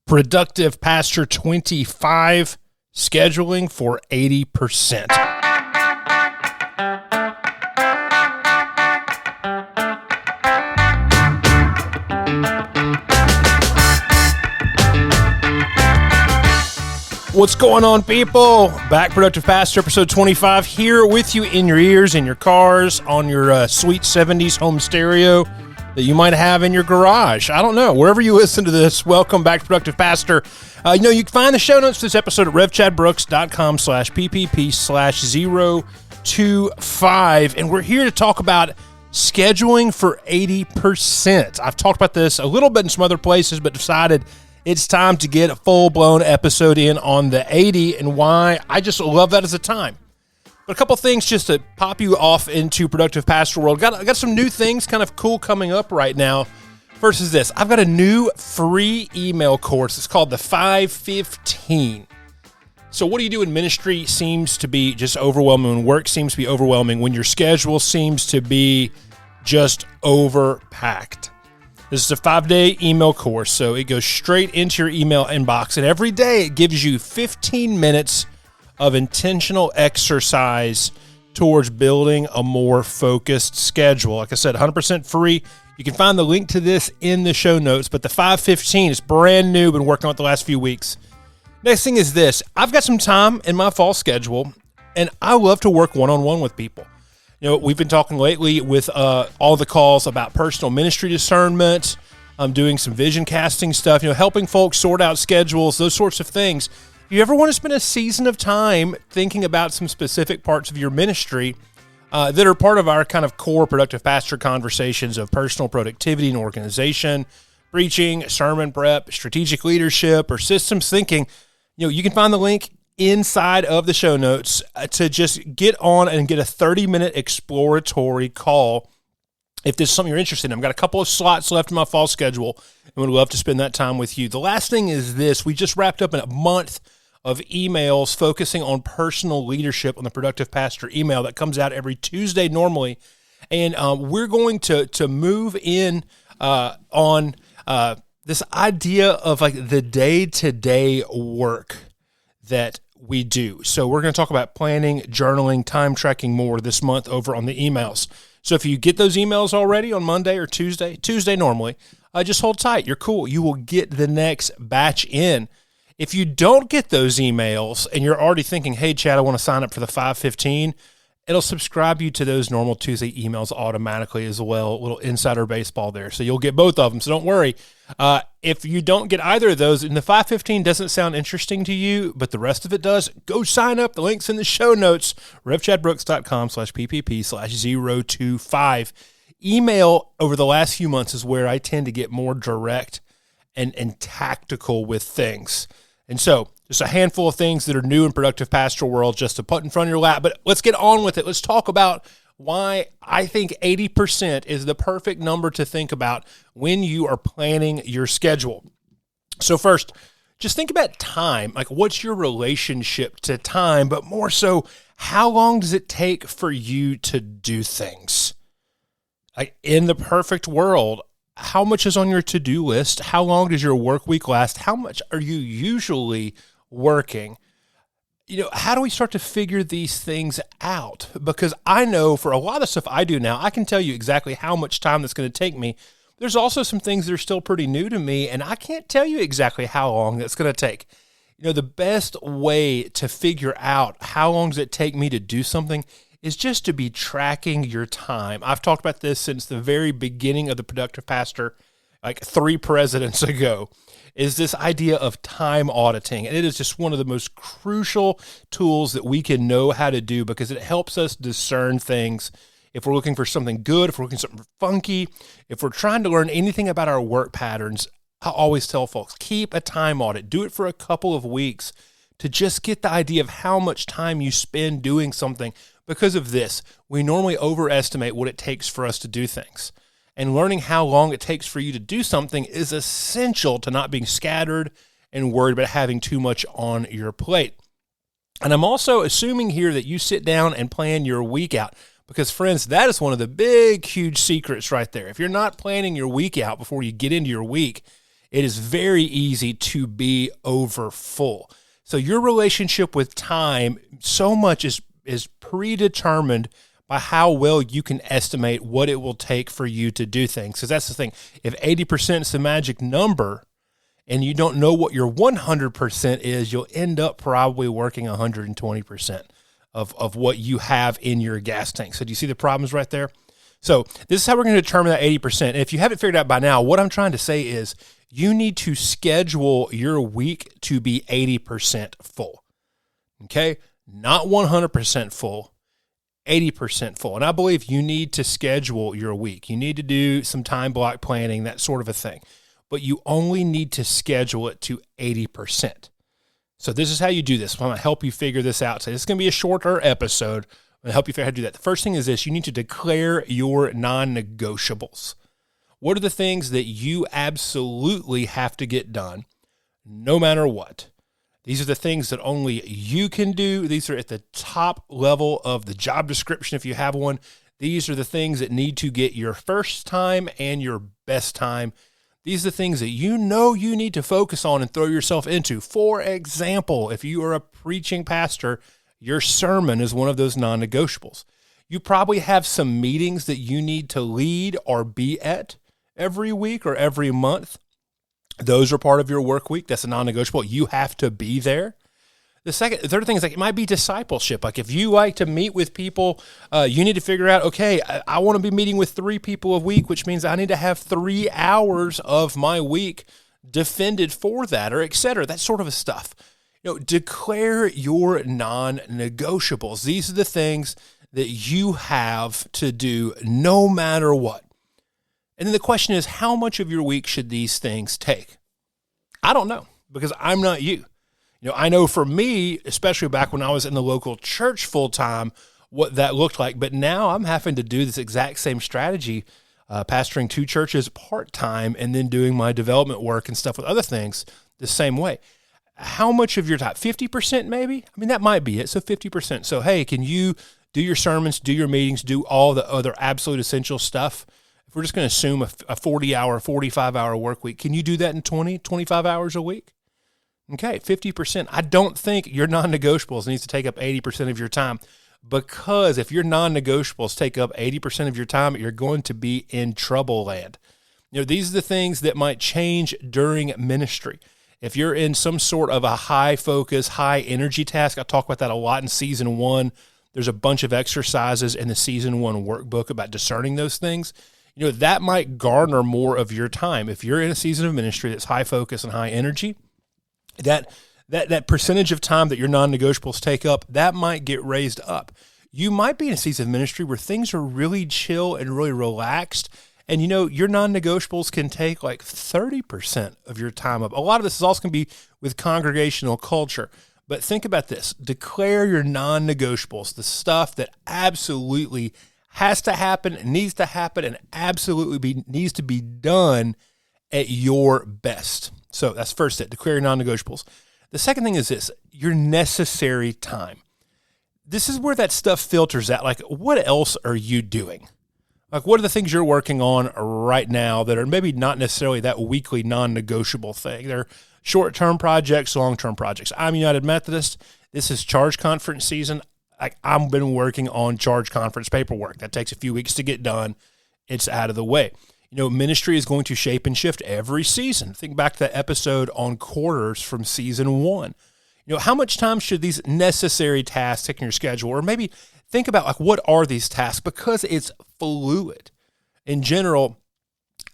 Productive Pastor 25, scheduling for 80%. What's going on, people? Back Productive Pastor, episode 25, here with you in your ears, in your cars, on your sweet 70s home stereo that you might have in your garage. I don't know. Wherever you listen to this, welcome back to Productive Pastor. You can find the show notes for this episode at revchadbrooks.com/PPP/025. And we're here to talk about scheduling for 80%. I've talked about this a little bit in some other places, but decided it's time to get a full-blown episode in on the 80 and why I just love that as a time. But a couple things just to pop you off into Productive Pastor world. I got some new things kind of cool coming up right now. First is this. I've got a new free email course. It's called the 515. So what do you do when ministry seems to be just overwhelming, when work seems to be overwhelming, when your schedule seems to be just overpacked? This is a 5-day email course, so it goes straight into your email inbox. And every day it gives you 15 minutes of intentional exercise towards building a more focused schedule. Like I said, 100% free. You can find the link to this in the show notes, but the 515 is brand new. Been working on it the last few weeks. Next thing is this. I've got some time in my fall schedule, and I love to work one-on-one with people. You know, we've been talking lately with all the calls about personal ministry discernment. I'm doing some vision casting stuff, helping folks sort out schedules, those sorts of things. If you ever want to spend a season of time thinking about some specific parts of your ministry that are part of our kind of core Productive Pastor conversations of personal productivity and organization, preaching, sermon prep, strategic leadership, or systems thinking, you can find the link inside of the show notes to just get on and get a 30-minute exploratory call if this is something you're interested in. I've got a couple of slots left in my fall schedule and would love to spend that time with you. The last thing is this. We just wrapped up in a month of emails focusing on personal leadership on the Productive Pastor email that comes out every Tuesday normally. And we're going to move in on this idea of like the day-to-day work that we do. So we're going to talk about planning, journaling, time tracking more this month over on the emails. So if you get those emails already on Monday or Tuesday normally, just hold tight. You're cool. You will get the next batch in. If you don't get those emails and you're already thinking, hey, Chad, I want to sign up for the 515, it'll subscribe you to those normal Tuesday emails automatically as well. A little insider baseball there. So you'll get both of them. So don't worry. If you don't get either of those and the 515 doesn't sound interesting to you, but the rest of it does, go sign up. The link's in the show notes, revchadbrooks.com/PPP025. Email over the last few months is where I tend to get more direct and tactical with things. And so just a handful of things that are new in Productive Pastoral world just to put in front of your lap. But let's get on with it. Let's talk about why I think 80% is the perfect number to think about when you are planning your schedule. So first, just think about time. Like, what's your relationship to time? But more so, how long does it take for you to do things? Like, in the perfect world, how much is on your to-do list? How long does your work week last? How much are you usually working? How do we start to figure these things out? Because I know for a lot of stuff I do now, I can tell you exactly how much time that's going to take me. There's also some things that are still pretty new to me, and I can't tell you exactly how long that's going to take. The best way to figure out how long does it take me to do something is just to be tracking your time. I've talked about this since the very beginning of the Productive Pastor, like 3 presidents ago, is this idea of time auditing. And it is just one of the most crucial tools that we can know how to do because it helps us discern things. If we're looking for something good, if we're looking for something funky, if we're trying to learn anything about our work patterns, I always tell folks, keep a time audit. Do it for a couple of weeks to just get the idea of how much time you spend doing something. Because of this, we normally overestimate what it takes for us to do things. And learning how long it takes for you to do something is essential to not being scattered and worried about having too much on your plate. And I'm also assuming here that you sit down and plan your week out. Because, friends, that is one of the big, huge secrets right there. If you're not planning your week out before you get into your week, it is very easy to be over full. So your relationship with time so much is predetermined by how well you can estimate what it will take for you to do things. Because that's the thing. If 80% is the magic number and you don't know what your 100% is, you'll end up probably working 120% of what you have in your gas tank. So do you see the problems right there? So this is how we're going to determine that 80%. And if you haven't figured out by now, what I'm trying to say is you need to schedule your week to be 80% full. Okay? Not 100% full, 80% full. And I believe you need to schedule your week. You need to do some time block planning, that sort of a thing. But you only need to schedule it to 80%. So this is how you do this. I'm going to help you figure this out. So this is going to be a shorter episode. I'm going to help you figure out how to do that. The first thing is this. You need to declare your non-negotiables. What are the things that you absolutely have to get done no matter what? These are the things that only you can do. These are at the top level of the job description if you have one. These are the things that need to get your first time and your best time. These are the things that you know you need to focus on and throw yourself into. For example, if you are a preaching pastor, your sermon is one of those non-negotiables. You probably have some meetings that you need to lead or be at every week or every month. Those are part of your work week. That's a non-negotiable. You have to be there. The third thing is like it might be discipleship. Like if you like to meet with people, you need to figure out, okay, I want to be meeting with 3 people a week, which means I need to have 3 hours of my week defended for that, or et cetera. That sort of stuff. Declare your non-negotiables. These are the things that you have to do no matter what. And then the question is, how much of your week should these things take? I don't know, because I'm not you. I know for me, especially back when I was in the local church full-time, what that looked like. But now I'm having to do this exact same strategy, pastoring 2 churches part-time and then doing my development work and stuff with other things the same way. How much of your time? 50% maybe? I mean, that might be it. So 50%. So, hey, can you do your sermons, do your meetings, do all the other absolute essential stuff? If we're just going to assume a 40-hour, 45-hour work week, can you do that in 20, 25 hours a week? Okay, 50%. I don't think your non-negotiables needs to take up 80% of your time, because if your non-negotiables take up 80% of your time, you're going to be in trouble land. These are the things that might change during ministry. If you're in some sort of a high focus, high energy task, I talk about that a lot in season 1. There's a bunch of exercises in the season 1 workbook about discerning those things. That might garner more of your time. If you're in a season of ministry that's high focus and high energy, that percentage of time that your non-negotiables take up, that might get raised up. You might be in a season of ministry where things are really chill and really relaxed, and your non-negotiables can take like 30% of your time up. A lot of this is also going to be with congregational culture, but think about this. Declare your non-negotiables, the stuff that absolutely has to happen, needs to happen, and absolutely needs to be done at your best. So that's first step, declare your non-negotiables. The second thing is this, your necessary time. This is where that stuff filters out. Like, what else are you doing? Like, what are the things you're working on right now that are maybe not necessarily that weekly non-negotiable thing? They're short-term projects, long-term projects. I'm United Methodist. This is charge conference season. I've been working on charge conference paperwork. That takes a few weeks to get done. It's out of the way. Ministry is going to shape and shift every season. Think back to that episode on quarters from season 1. How much time should these necessary tasks take in your schedule? Or maybe think about what are these tasks? Because it's fluid. In general,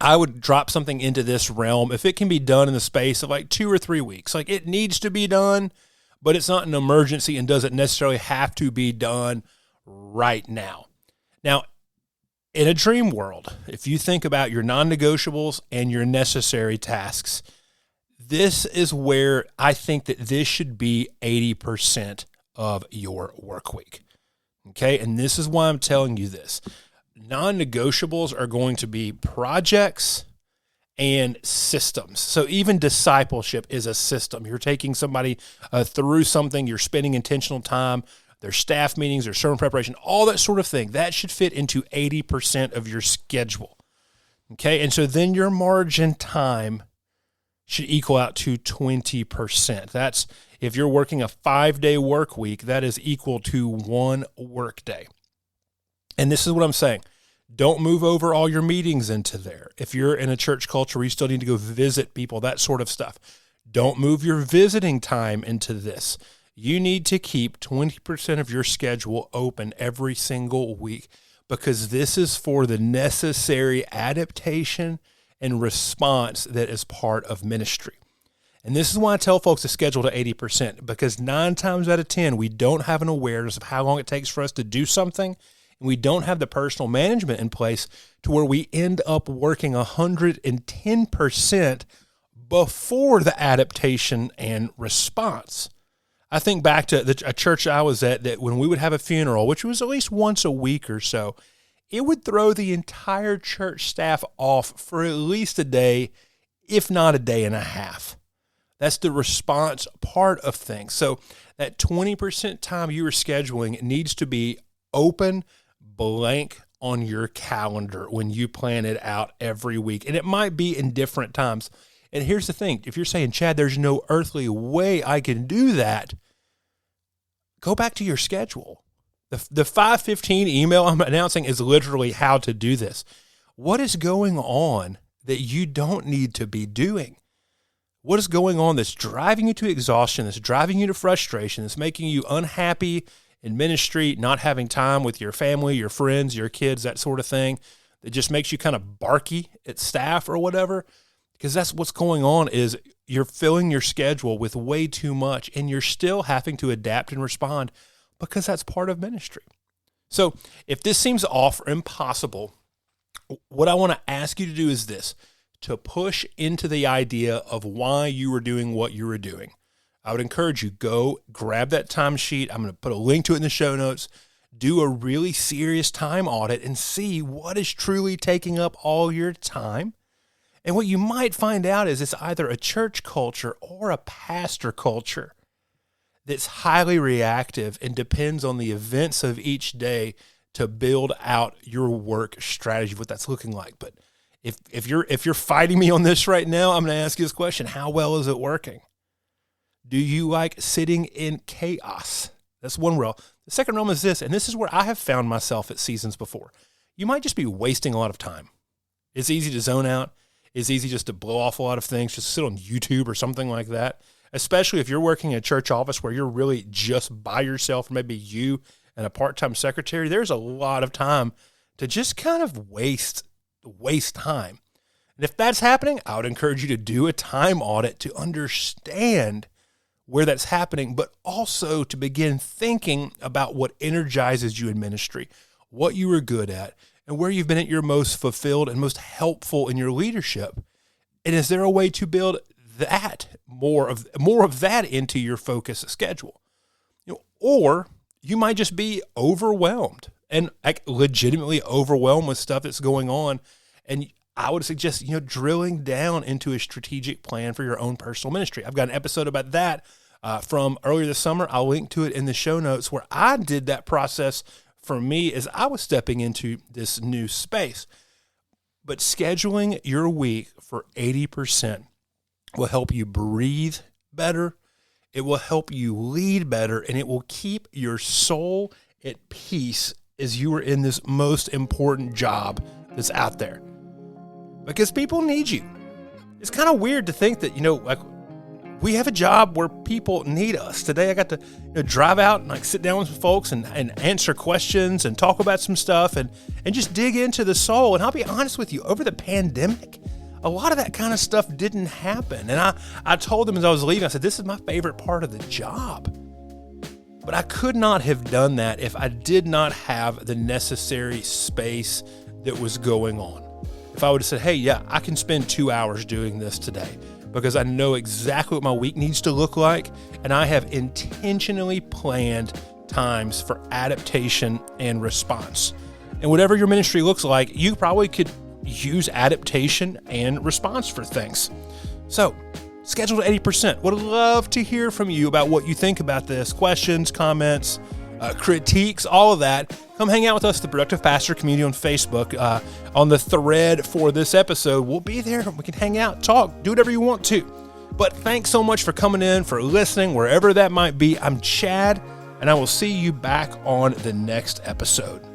I would drop something into this realm if it can be done in the space of 2 or 3 weeks. It needs to be done, but it's not an emergency and doesn't necessarily have to be done right now. Now, in a dream world, if you think about your non-negotiables and your necessary tasks, this is where I think that this should be 80% of your work week. Okay, and this is why I'm telling you this. Non-negotiables are going to be projects and systems. So even discipleship is a system. You're taking somebody through something, you're spending intentional time, their staff meetings, their sermon preparation, all that sort of thing. That should fit into 80% of your schedule. Okay, and so then your margin time should equal out to 20%. That's if you're working a 5-day work week, that is equal to 1 work day. And this is what I'm saying. Don't move over all your meetings into there. If you're in a church culture where you still need to go visit people, that sort of stuff, don't move your visiting time into this. You need to keep 20% of your schedule open every single week, because this is for the necessary adaptation and response that is part of ministry. And this is why I tell folks to schedule to 80%, because 9 times out of 10, we don't have an awareness of how long it takes for us to do something, and we don't have the personal management in place to where we end up working 110% before the adaptation and response. I think back to a church I was at, that when we would have a funeral, which was at least once a week or so, it would throw the entire church staff off for at least a day, if not a day and a half. That's the response part of things. So that 20% time you are scheduling needs to be open, blank on your calendar when you plan it out every week. And it might be in different times. And here's the thing. If you're saying, Chad, there's no earthly way I can do that, go back to your schedule. The 5:15 email I'm announcing is literally how to do this. What is going on that you don't need to be doing? What is going on that's driving you to exhaustion, that's driving you to frustration, that's making you unhappy in ministry, not having time with your family, your friends, your kids, that sort of thing, that just makes you kind of barky at staff or whatever? Because that's what's going on, is you're filling your schedule with way too much, and you're still having to adapt and respond, because that's part of ministry. So if this seems off or impossible, what I want to ask you to do is this: to push into the idea of why you were doing what you were doing. I would encourage you, go grab that timesheet. I'm going to put a link to it in the show notes. Do a really serious time audit and see what is truly taking up all your time. And what you might find out is it's either a church culture or a pastor culture that's highly reactive and depends on the events of each day to build out your work strategy, what that's looking like. But if you're fighting me on this right now, I'm going to ask you this question: how well is it working? Do you like sitting in chaos? That's one realm. The second realm is this, and this is where I have found myself at seasons before. You might just be wasting a lot of time. It's easy to zone out. It's easy just to blow off a lot of things, just sit on YouTube or something like that, especially if you're working in a church office where you're really just by yourself, maybe you and a part-time secretary. There's a lot of time to just kind of waste time. And if that's happening, I would encourage you to do a time audit to understand where that's happening, but also to begin thinking about what energizes you in ministry, what you were good at, and where you've been at your most fulfilled and most helpful in your leadership. And is there a way to build that more of that into your focus schedule? Or you might just be overwhelmed and legitimately overwhelmed with stuff that's going on. And I would suggest, drilling down into a strategic plan for your own personal ministry. I've got an episode about that from earlier this summer. I'll link to it in the show notes, where I did that process for me as I was stepping into this new space. But scheduling your week for 80% will help you breathe better. It will help you lead better, and it will keep your soul at peace as you are in this most important job that's out there. Because people need you. It's kind of weird to think that, we have a job where people need us. Today I got to drive out and sit down with some folks and answer questions and talk about some stuff and just dig into the soul. And I'll be honest with you, over the pandemic, a lot of that kind of stuff didn't happen. And I told them as I was leaving, I said, this is my favorite part of the job. But I could not have done that if I did not have the necessary space that was going on. If I would have said, hey, yeah, I can spend 2 hours doing this today because I know exactly what my week needs to look like, and I have intentionally planned times for adaptation and response. And whatever your ministry looks like, you probably could use adaptation and response for things. So, schedule to 80%. Would love to hear from you about what you think about this. Questions, comments, critiques, all of that. Come hang out with us, the Productive Pastor community on Facebook, on the thread for this episode. We'll be there. We can hang out, talk, do whatever you want to. But thanks so much for coming in, for listening, wherever that might be. I'm Chad, and I will see you back on the next episode.